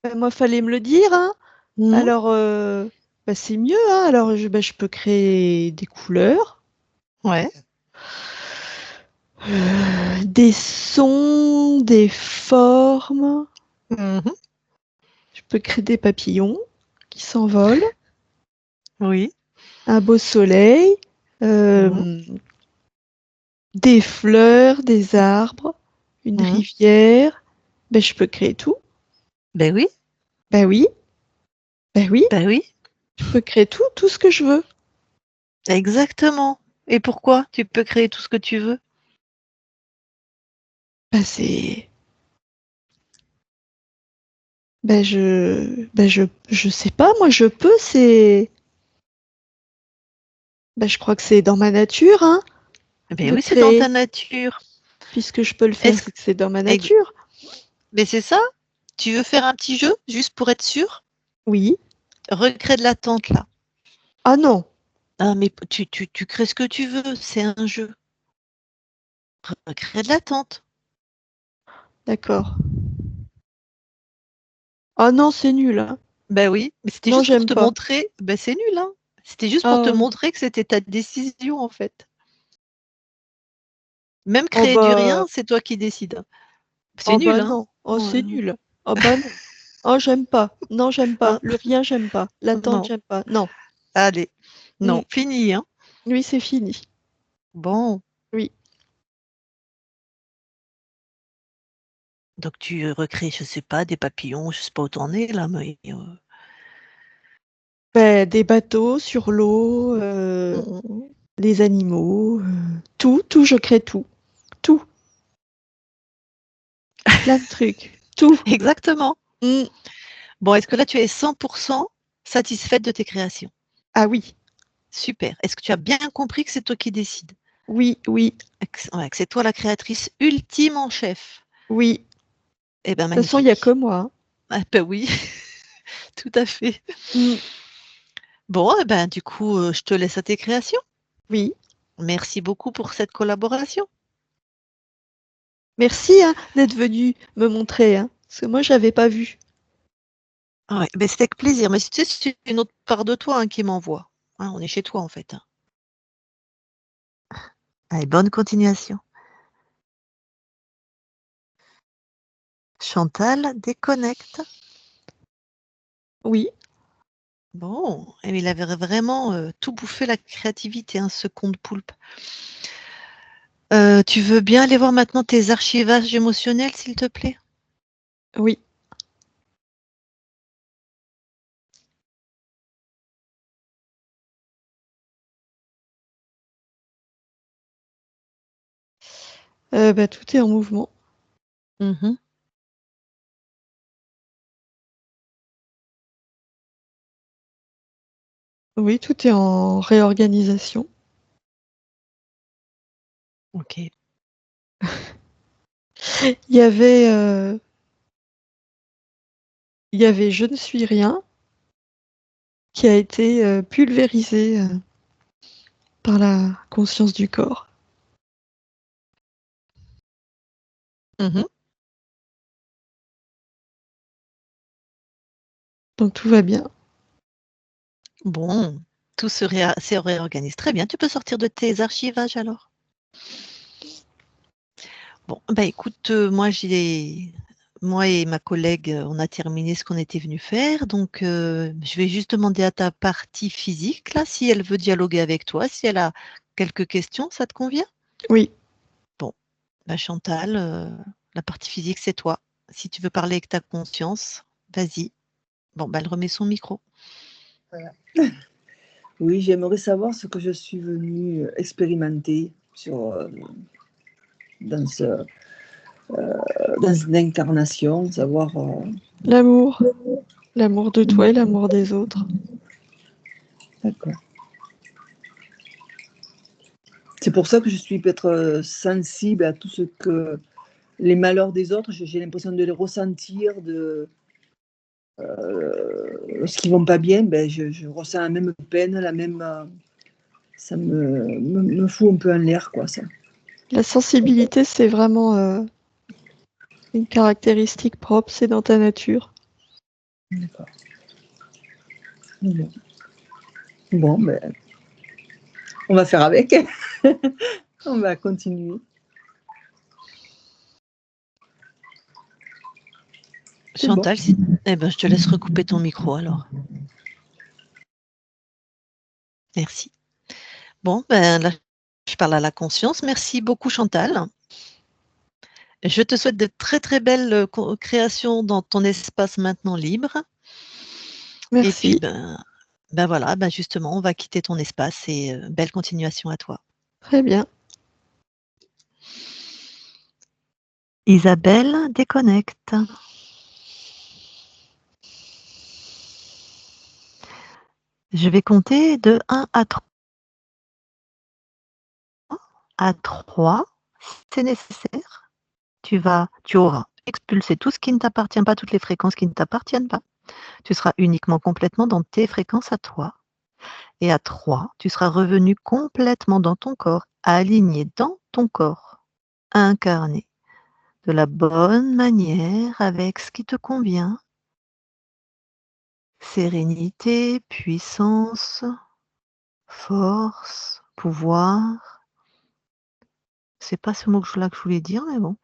Bah, moi, fallait me le dire, hein. Mhm. Alors, bah, c'est mieux, hein. Alors, je peux créer des couleurs, Ouais. des sons, des formes. Mhm. Je peux créer des papillons qui s'envolent, Oui. un beau soleil, Mhm. euh, des fleurs, des arbres, une Mhm. rivière. Ben, je peux créer tout. Ben oui. Ben oui, ben oui, Ben oui. je peux créer tout ce que je veux. Exactement. Et pourquoi tu peux créer tout ce que tu veux? Ben c'est, je sais pas, moi je peux, je crois que c'est dans ma nature, hein, Ben de oui, c'est dans ta créer. nature. Puisque je peux le faire, Est-ce c'est que c'est dans ma ex- nature. Mais c'est ça? Tu veux faire un petit jeu, juste pour être sûr? Oui. Recrée de l'attente, là. Ah non, Ah, mais tu crées ce que tu veux, c'est un jeu. Recrée de l'attente. d'accord. Ah non, c'est nul, hein. Ben oui, mais c'était Non, juste pour j'aime te pas. montrer. Ben c'est nul, hein. C'était juste pour te Ah, montrer que c'était ta décision, en fait. Même oh créer du rien, bah, c'est toi qui décides. C'est oh nul, bah hein. non. Oh, Ouais. c'est nul. Oh bah non. Oh, j'aime pas. Non, j'aime pas. Hein, Le rien, j'aime pas. L'attente, non. j'aime pas. Non. Allez. Mm. Non, fini, hein. Oui, c'est fini. Bon. Oui. Donc tu recrées, je sais pas, des papillons, je sais pas où t'en es là, mais Ben, des bateaux sur l'eau, mmh. les animaux, tout, je crée tout. Tout. Plein de trucs. Tout. Exactement. Mm. Bon, est-ce que là tu es 100 satisfaite de tes créations? Ah oui. Super. Est-ce que tu as bien compris que c'est toi qui décides? Oui, oui, Que c'est toi la créatrice ultime en chef? oui. Eh ben De toute façon, il n'y a que magnifique. moi, hein. Ah bah oui, tout à fait. Mm. Bon, eh ben du coup, je te laisse à tes créations. Oui. Merci beaucoup pour cette collaboration. Merci, hein, d'être venu me montrer, hein, parce que moi, j'avais pas vu. Ouais, beh, c'était avec plaisir, mais tu sais, c'est une autre part de toi, hein, qui m'envoie. Hein, on est chez toi en fait, hein. Allez, bonne continuation. Chantal déconnecte. Oui. Bon, eh mais il avait vraiment, tout bouffé la créativité, hein, ce compte poulpe. Tu veux bien aller voir maintenant tes archivages émotionnels, s'il te plaît? Oui. Bah, tout est en mouvement. Mmh. Oui, tout est en réorganisation. OK. Il y avait, euh, il y avait Je ne suis rien qui a été pulvérisé par la conscience du corps. Mmh. Donc tout va bien. Bon, tout se réorganise. Très bien, tu peux sortir de tes archivages alors. Bon, bah, écoute, moi et ma collègue, on a terminé ce qu'on était venu faire, donc je vais juste demander à ta partie physique là, si elle veut dialoguer avec toi, si elle a quelques questions, ça te convient? Oui. Chantal, la partie physique, c'est toi. Si tu veux parler avec ta conscience, vas-y. Bon, elle remet son micro. Voilà. Oui, j'aimerais savoir ce que je suis venue expérimenter dans une incarnation, savoir... L'amour. L'amour de toi et l'amour des autres. D'accord. C'est pour ça que je suis peut-être sensible à tout ce que... Les malheurs des autres, j'ai l'impression de les ressentir, lorsqu'ils vont pas bien, je ressens la même peine, la même... ça me fout un peu en l'air, quoi, ça. La sensibilité, c'est vraiment une caractéristique propre, c'est dans ta nature. D'accord. Bon, on va faire avec. On va continuer. Chantal, bon. Je te laisse recouper ton micro alors. Merci. Bon, là, je parle à la conscience. Merci beaucoup, Chantal. Je te souhaite de très, très belles créations dans ton espace maintenant libre. Merci. Et puis, voilà, justement, on va quitter ton espace et belle continuation à toi. Très bien. Isabelle, déconnecte. Je vais compter de 1 à 3. À 3, c'est nécessaire. Tu auras expulsé tout ce qui ne t'appartient pas, toutes les fréquences qui ne t'appartiennent pas. Tu seras uniquement complètement dans tes fréquences à toi. Et à 3, tu seras revenu complètement dans ton corps, aligné dans ton corps, incarné de la bonne manière avec ce qui te convient. Sérénité, puissance, force, pouvoir. C'est pas ce mot-là que je voulais dire, mais bon.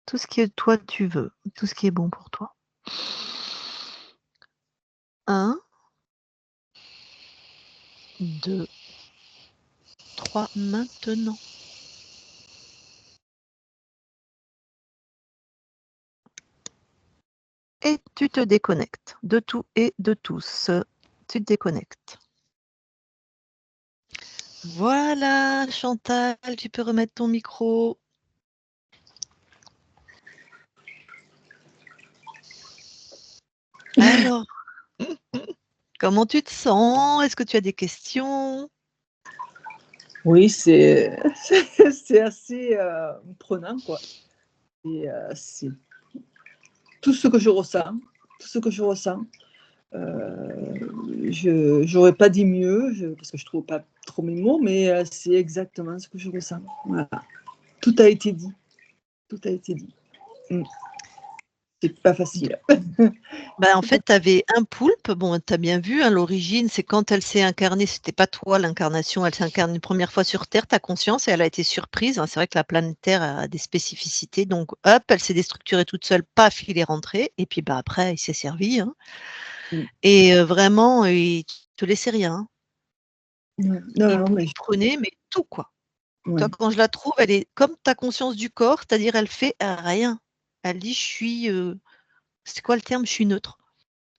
Tout ce que toi tu veux, tout ce qui est bon pour toi. 1, 2, 3, maintenant. Et tu te déconnectes de tout et de tous. Tu te déconnectes. Voilà, Chantal, tu peux remettre ton micro. Alors, comment tu te sens? Est-ce que tu as des questions? Oui, c'est assez prenant, quoi. C'est tout ce que je ressens, j'aurais pas dit mieux, parce que je trouve pas trop mes mots, mais c'est exactement ce que je ressens. Voilà. Tout a été dit. C'est pas facile. En fait, tu avais un poulpe. Bon, tu as bien vu, hein, l'origine, c'est quand elle s'est incarnée, c'était pas toi l'incarnation, elle s'incarne une première fois sur Terre, ta conscience, et elle a été surprise, hein. C'est vrai que la planète Terre a des spécificités, donc hop, elle s'est déstructurée toute seule, paf, il est rentré, et puis après, il s'est servi. Hein. Et vraiment, il te laissait rien. Il prenait, mais tout, quoi. Ouais. Toi, quand je la trouve, elle est comme ta conscience du corps, c'est-à-dire elle fait rien. Elle dit: «Je suis», c'est quoi le terme? «Je suis neutre».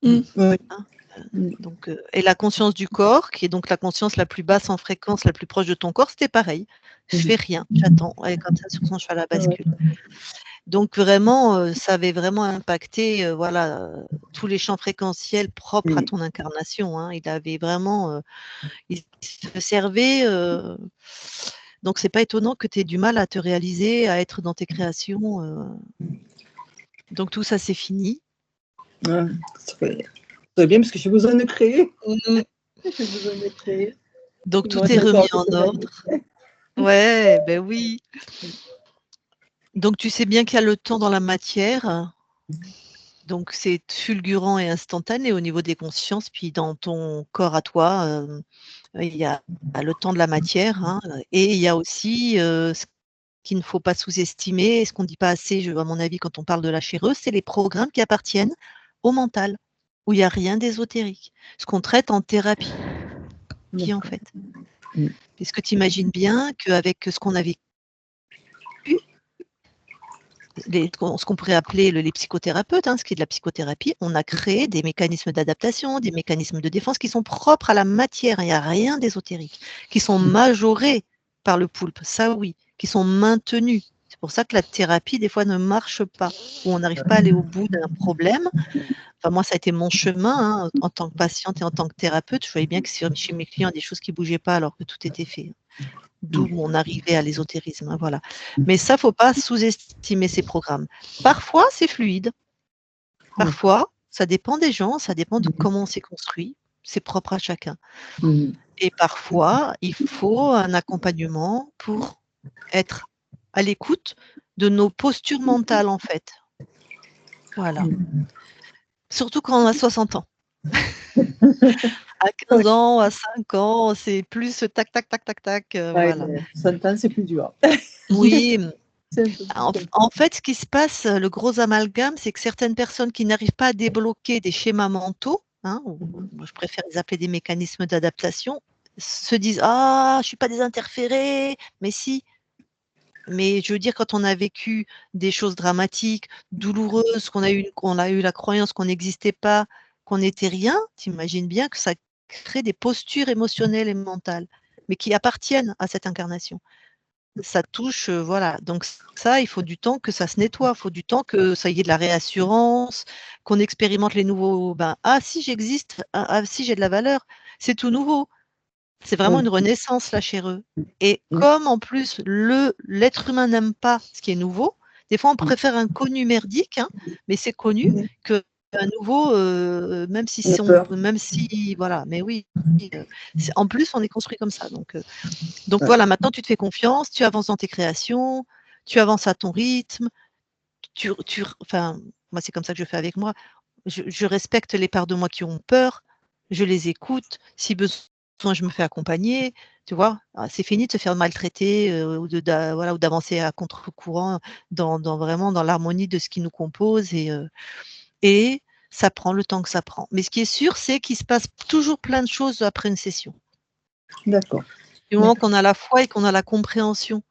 Ouais. Hein, donc et la conscience du corps, qui est donc la conscience la plus basse en fréquence, la plus proche de ton corps, c'était pareil. Je fais rien, j'attends. Elle est comme ça sur son cheval à bascule. Donc vraiment, ça avait vraiment impacté, tous les champs fréquentiels propres à ton incarnation, hein. Il avait vraiment, il se servait, donc c'est pas étonnant que tu aies du mal à te réaliser, à être dans tes créations. Donc tout ça, c'est fini. Ouais, c'est bien parce que j'ai besoin de créer. J'ai besoin de créer. Donc tout est remis en ordre. Ouais, oui. Donc tu sais bien qu'il y a le temps dans la matière. Donc c'est fulgurant et instantané au niveau des consciences, puis dans ton corps à toi, il y a le temps de la matière, hein, et il y a aussi, ce qu'il ne faut pas sous-estimer, ce qu'on ne dit pas assez, à mon avis, quand on parle de lâcher eux, c'est les programmes qui appartiennent au mental, où il y a rien d'ésotérique. Ce qu'on traite en thérapie, en fait. Est-ce que tu imagines bien qu'avec ce qu'on a vécu ce qu'on pourrait appeler les psychothérapeutes, ce qui est de la psychothérapie, on a créé des mécanismes d'adaptation, des mécanismes de défense qui sont propres à la matière. Il n'y a rien d'ésotérique, qui sont majorés par le poulpe, ça oui, qui sont maintenus. C'est pour ça que la thérapie, des fois, ne marche pas, ou on n'arrive pas à aller au bout d'un problème. Enfin, moi, ça a été mon chemin en tant que patiente et en tant que thérapeute. Je voyais bien que chez mes clients, il y a des choses qui ne bougeaient pas alors que tout était fait. D'où mon arrivée à l'ésotérisme. Voilà. Mais ça, il ne faut pas sous-estimer ces programmes. Parfois, c'est fluide. Parfois, ça dépend des gens, ça dépend de comment c'est construit. C'est propre à chacun. Et parfois, il faut un accompagnement pour être à l'écoute de nos postures mentales, en fait. Voilà. Surtout quand on a 60 ans. À 15 ans, à 5 ans, c'est plus tac, tac, tac, tac, tac. Voilà. 60 ans, c'est plus dur. Oui. En fait, ce qui se passe, le gros amalgame, c'est que certaines personnes qui n'arrivent pas à débloquer des schémas mentaux, moi je préfère les appeler des mécanismes d'adaptation, se disent « Ah, je ne suis pas désinterférée », mais si. Mais je veux dire, quand on a vécu des choses dramatiques, douloureuses, qu'on a eu la croyance qu'on n'existait pas, qu'on n'était rien, t'imagines bien que ça crée des postures émotionnelles et mentales, mais qui appartiennent à cette incarnation. Ça touche, voilà. Donc ça, il faut du temps que ça se nettoie, il faut du temps que ça y ait de la réassurance, qu'on expérimente les nouveaux. Ah si j'existe, ah si j'ai de la valeur, c'est tout nouveau. C'est vraiment une renaissance là chez eux. Et comme en plus l'être humain n'aime pas ce qui est nouveau, des fois on préfère un connu merdique, mais c'est connu que un nouveau, même si voilà, mais oui, en plus on est construit comme ça. Donc voilà, maintenant tu te fais confiance, tu avances dans tes créations, tu avances à ton rythme, enfin, moi c'est comme ça que je fais avec moi. Je respecte les parts de moi qui ont peur, je les écoute, si besoin je me fais accompagner, tu vois. C'est fini de se faire maltraiter ou d'avancer à contre-courant vraiment dans l'harmonie de ce qui nous compose et ça prend le temps que ça prend. Mais ce qui est sûr, c'est qu'il se passe toujours plein de choses après une session. D'accord. Du moment qu'on a la foi et qu'on a la compréhension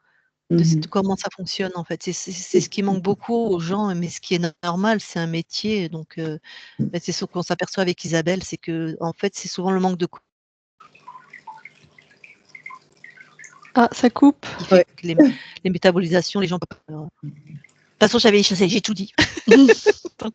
de comment ça fonctionne, en fait. C'est ce qui manque beaucoup aux gens, mais ce qui est normal, c'est un métier. Donc, c'est ce qu'on s'aperçoit avec Isabelle, c'est que, en fait, c'est souvent le manque de Ah, ça coupe. qui fait que les métabolisations, les gens peuvent. De toute façon, j'ai tout dit. Donc,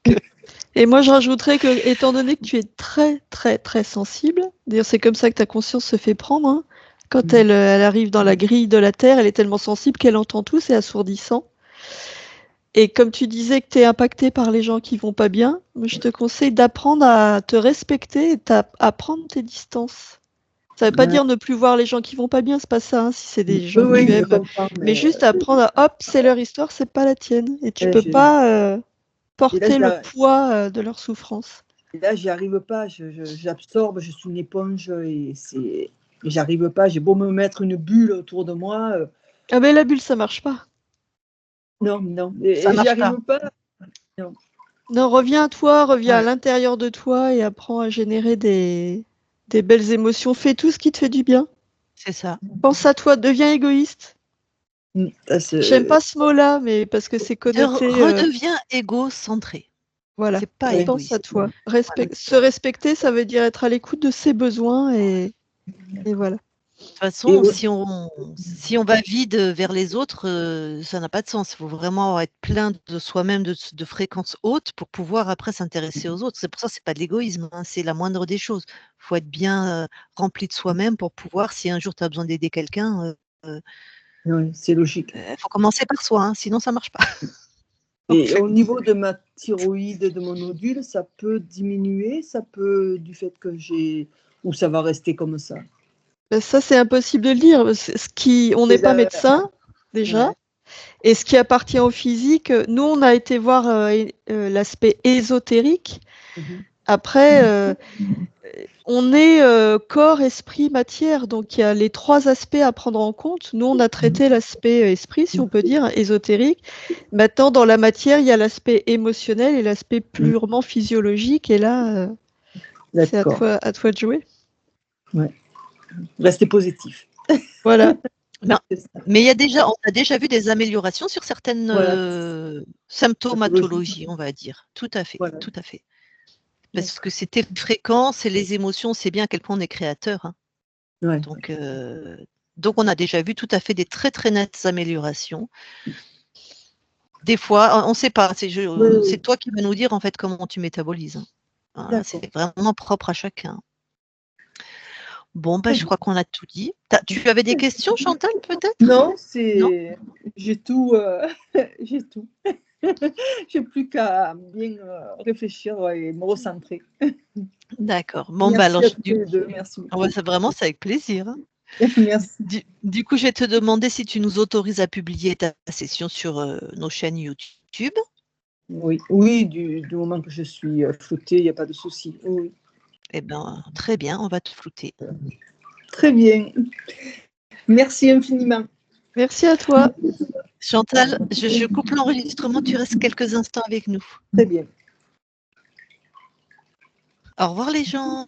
et moi, je rajouterais que, étant donné que tu es très, très, très sensible, d'ailleurs, c'est comme ça que ta conscience se fait prendre. Quand elle arrive dans la grille de la Terre, elle est tellement sensible qu'elle entend tout, c'est assourdissant. Et comme tu disais que tu es impacté par les gens qui vont pas bien, je te conseille d'apprendre à te respecter et à prendre tes distances. Ça veut pas dire ne plus voir les gens qui vont pas bien, c'est pas ça, si c'est des gens que tu aimes. Mais juste apprendre à, hop, c'est leur histoire, c'est pas la tienne. Et tu peux pas porter le poids de leur souffrance. Et là, j'y arrive pas, j'absorbe, je suis une éponge et j'arrive pas, j'ai beau me mettre une bulle autour de moi. Ah ben la bulle, ça marche pas. Non, j'y arrive pas. Non, reviens à toi, reviens à l'intérieur de toi et apprends à générer des belles émotions. Fais tout ce qui te fait du bien. C'est ça. Pense à toi, deviens égoïste. J'aime pas ce mot-là, mais parce que c'est connoté. Redeviens égocentré. Voilà. C'est pas pense à toi. Se respecter, ça veut dire être à l'écoute de ses besoins et voilà. De toute façon, si on va vide vers les autres, ça n'a pas de sens. Il faut vraiment être plein de soi-même, de fréquences hautes pour pouvoir après s'intéresser aux autres. C'est pour ça que ce n'est pas de l'égoïsme, c'est la moindre des choses. Il faut être bien rempli de soi-même pour pouvoir, si un jour tu as besoin d'aider quelqu'un, c'est logique. Il faut commencer par soi, sinon ça ne marche pas. Et au niveau de ma thyroïde, de mon nodule, ça peut diminuer, du fait que ou ça va rester comme ça? Ça, c'est impossible de le dire. On n'est pas médecin, déjà. Ouais. Et ce qui appartient au physique, nous, on a été voir l'aspect ésotérique. Après, on est corps, esprit, matière. Donc, il y a les 3 aspects à prendre en compte. Nous, on a traité l'aspect esprit, si on peut dire, ésotérique. Maintenant, dans la matière, il y a l'aspect émotionnel et l'aspect purement physiologique. Et là, c'est à toi de jouer. Ouais. Restez positif. Voilà. Non. C'est ça. Mais on a déjà vu des améliorations sur certaines Voilà. symptomatologies, on va dire. Tout à fait, Voilà. tout à fait. Parce que c'était fréquent, c'est les émotions, c'est bien à quel point on est créateur. Hein. Ouais. Donc, on a déjà vu tout à fait des très, très nettes améliorations. Des fois, on ne sait pas, c'est toi qui vas nous dire en fait comment tu métabolises. Hein. Voilà, c'est vraiment propre à chacun. Bon, je crois qu'on a tout dit. Tu avais des questions, Chantal, peut-être? Non, j'ai tout. J'ai tout. J'ai plus qu'à bien réfléchir et me recentrer. D'accord. Bon, Merci alors, à tous les deux. Merci beaucoup. vraiment, c'est avec plaisir. Hein. Merci. Du coup, je vais te demander si tu nous autorises à publier ta session sur nos chaînes YouTube. Oui, du moment que je suis floutée, il n'y a pas de souci. Oui. Eh bien, très bien, on va te flouter. Très bien. Merci infiniment. Merci à toi. Chantal, je coupe l'enregistrement, tu restes quelques instants avec nous. Très bien. Au revoir les gens.